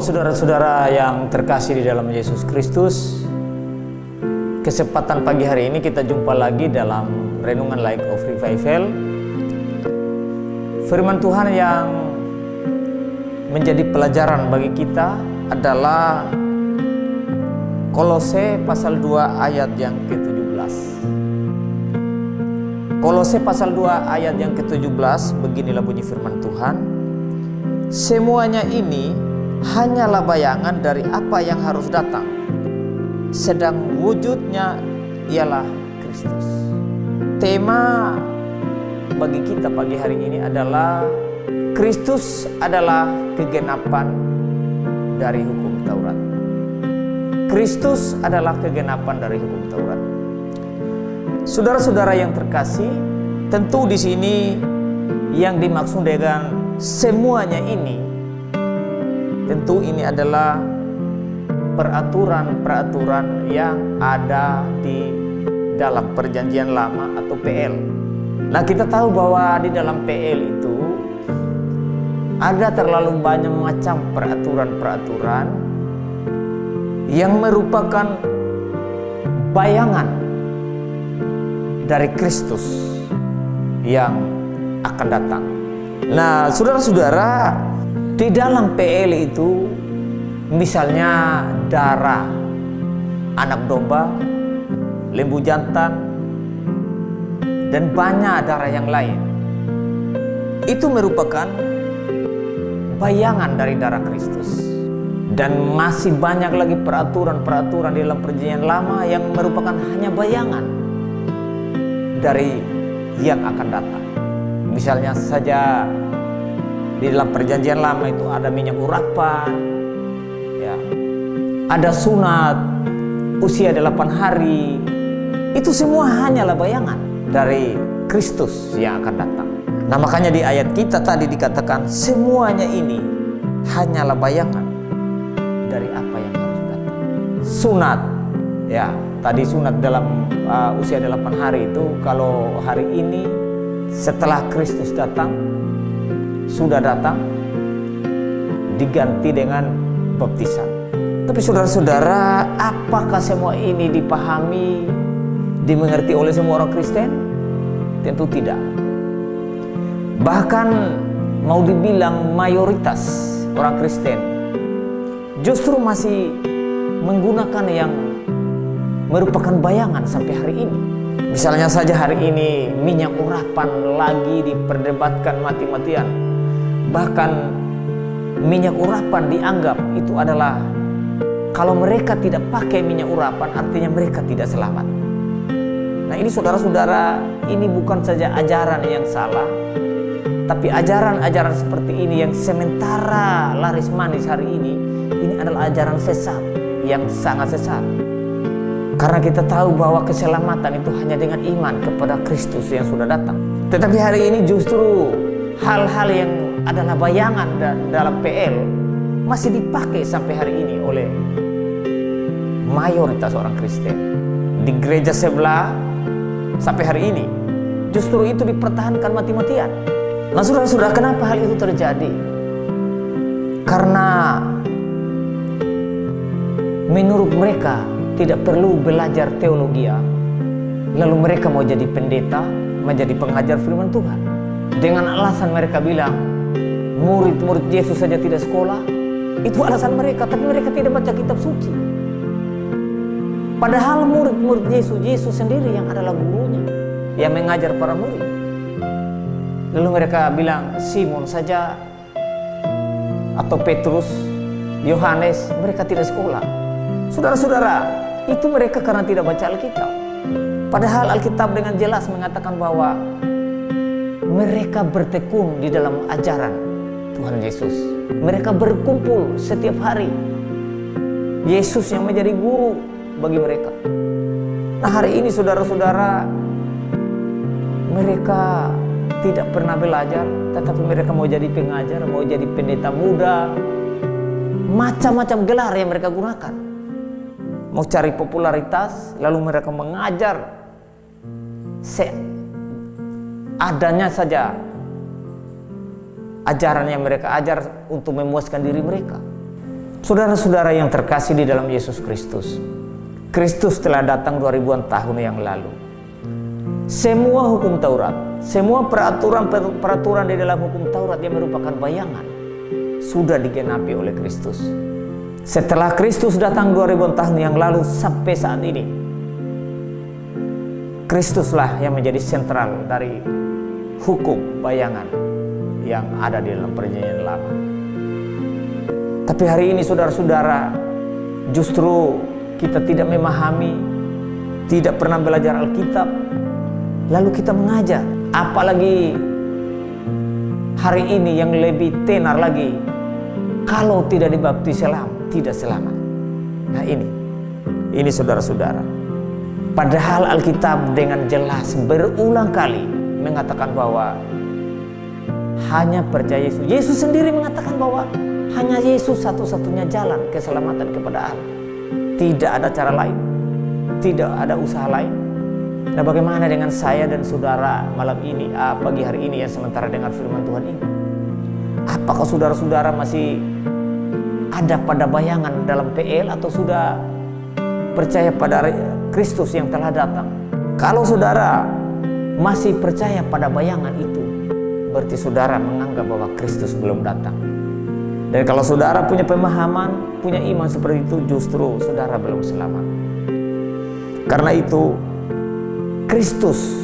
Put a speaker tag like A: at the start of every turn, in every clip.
A: Saudara-saudara yang terkasih di dalam Yesus Kristus, kesempatan pagi hari ini kita jumpa lagi dalam Renungan Light of Revival. Firman Tuhan yang menjadi pelajaran bagi kita adalah Kolose pasal 2 ayat yang ke-17. Kolose pasal 2 ayat yang ke-17, beginilah bunyi firman Tuhan. Semuanya ini hanyalah bayangan dari apa yang harus datang, sedang wujudnya ialah Kristus. Tema bagi kita pagi hari ini adalah Kristus adalah kegenapan dari hukum Taurat. Kristus adalah kegenapan dari hukum Taurat. Saudara-saudara yang terkasih, tentu di sini yang dimaksud dengan semuanya ini, tentu ini adalah peraturan-peraturan yang ada di dalam Perjanjian Lama atau PL. Nah, kita tahu bahwa di dalam PL itu ada terlalu banyak macam peraturan-peraturan yang merupakan bayangan dari Kristus yang akan datang. Nah, saudara-saudara, di dalam PL itu misalnya darah anak domba, lembu jantan, dan banyak darah yang lain. Itu merupakan bayangan dari darah Kristus. Dan masih banyak lagi peraturan-peraturan di dalam Perjanjian Lama yang merupakan hanya bayangan dari yang akan datang. Misalnya saja di dalam Perjanjian Lama itu ada minyak urapan, ya, ada sunat usia 8 hari. Itu semua hanyalah bayangan dari Kristus yang akan datang. Nah, makanya di ayat kita tadi dikatakan semuanya ini hanyalah bayangan dari apa yang harus datang. Sunat, ya, tadi sunat dalam usia 8 hari itu, kalau hari ini setelah Kristus datang, sudah datang, diganti dengan baptisan. Tapi saudara-saudara, apakah semua ini dipahami, dimengerti oleh semua orang Kristen? Tentu tidak. Bahkan mau dibilang mayoritas orang Kristen justru masih menggunakan yang merupakan bayangan sampai hari ini. Misalnya saja hari ini minyak urapan lagi diperdebatkan mati-matian. Bahkan minyak urapan dianggap itu adalah, kalau mereka tidak pakai minyak urapan artinya mereka tidak selamat. Nah, ini saudara-saudara, ini bukan saja ajaran yang salah, tapi ajaran-ajaran seperti ini yang sementara laris manis hari ini adalah ajaran sesat, yang sangat sesat. Karena kita tahu bahwa keselamatan itu hanya dengan iman kepada Kristus yang sudah datang. Tetapi hari ini justru hal-hal yang adalah bayangan dalam PL masih dipakai sampai hari ini oleh mayoritas orang Kristen. Di gereja sebelah sampai hari ini justru itu dipertahankan mati-matian. Nah, saudara-saudara, kenapa hal itu terjadi? Karena menurut mereka tidak perlu belajar teologi, lalu mereka mau jadi pendeta, menjadi pengajar firman Tuhan. Dengan alasan mereka bilang murid-murid Yesus saja tidak sekolah. Itu alasan mereka, tapi mereka tidak baca kitab suci. Padahal murid-murid Yesus sendiri yang adalah gurunya, yang mengajar para murid. Lalu mereka bilang Simon saja, atau Petrus, Yohanes, mereka tidak sekolah. Saudara-saudara, itu mereka karena tidak baca Alkitab. Padahal Alkitab dengan jelas mengatakan bahwa mereka bertekun di dalam ajaran Tuhan Yesus. Mereka berkumpul setiap hari. Yesus yang menjadi guru bagi mereka. Nah, hari ini saudara-saudara, mereka tidak pernah belajar, tetapi mereka mau jadi pengajar, mau jadi pendeta muda. Macam-macam gelar yang mereka gunakan. Mau cari popularitas, lalu mereka mengajar adanya saja ajaran yang mereka ajar untuk memuaskan diri mereka. Saudara-saudara yang terkasih di dalam Yesus Kristus, Kristus telah datang 2000-an tahun yang lalu. Semua hukum Taurat, semua peraturan di dalam hukum Taurat yang merupakan bayangan sudah digenapi oleh Kristus. Setelah Kristus datang 2000-an tahun yang lalu sampai saat ini, Kristuslah yang menjadi sentral dari hukum bayangan yang ada di dalam Perjanjian Lama. Tapi hari ini saudara-saudara, justru kita tidak memahami, tidak pernah belajar Alkitab, lalu kita mengajar. Apalagi hari ini yang lebih tenar lagi, kalau tidak dibaptis tidak selamat. Nah ini saudara-saudara. Padahal Alkitab dengan jelas berulang kali mengatakan bahwa hanya percaya Yesus. Yesus sendiri mengatakan bahwa hanya Yesus satu-satunya jalan keselamatan kepada Allah. Tidak ada cara lain, tidak ada usaha lain. Nah, bagaimana dengan saya dan saudara malam ini, pagi hari ini yang sementara dengar firman Tuhan ini? Apakah saudara-saudara masih ada pada bayangan dalam PL atau sudah percaya pada Kristus yang telah datang? Kalau saudara masih percaya pada bayangan itu, berarti saudara menganggap bahwa Kristus belum datang. Dan kalau saudara punya pemahaman, punya iman seperti itu, justru saudara belum selamat. Karena itu, Kristus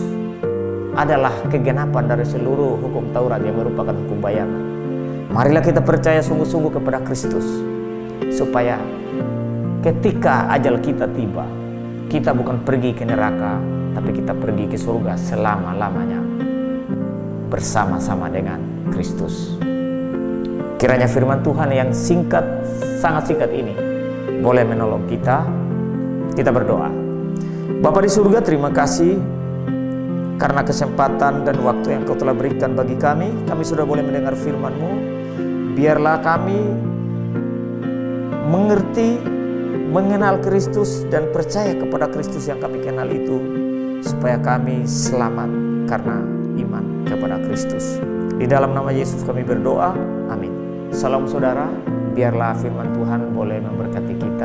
A: adalah kegenapan dari seluruh hukum Taurat yang merupakan hukum bayangan. Marilah kita percaya sungguh-sungguh kepada Kristus, supaya ketika ajal kita tiba, kita bukan pergi ke neraka, tapi kita pergi ke surga selama-lamanya bersama-sama dengan Kristus. Kiranya firman Tuhan yang singkat, sangat singkat ini boleh menolong kita. Kita berdoa. Bapa di surga, terima kasih karena kesempatan dan waktu yang Kau telah berikan bagi kami. Kami sudah boleh mendengar firman-Mu. Biarlah kami mengerti, mengenal Kristus dan percaya kepada Kristus yang kami kenal itu, supaya kami selamat karena iman kepada Kristus. Di dalam nama Yesus kami berdoa, amin. Salam saudara, biarlah firman Tuhan boleh memberkati kita.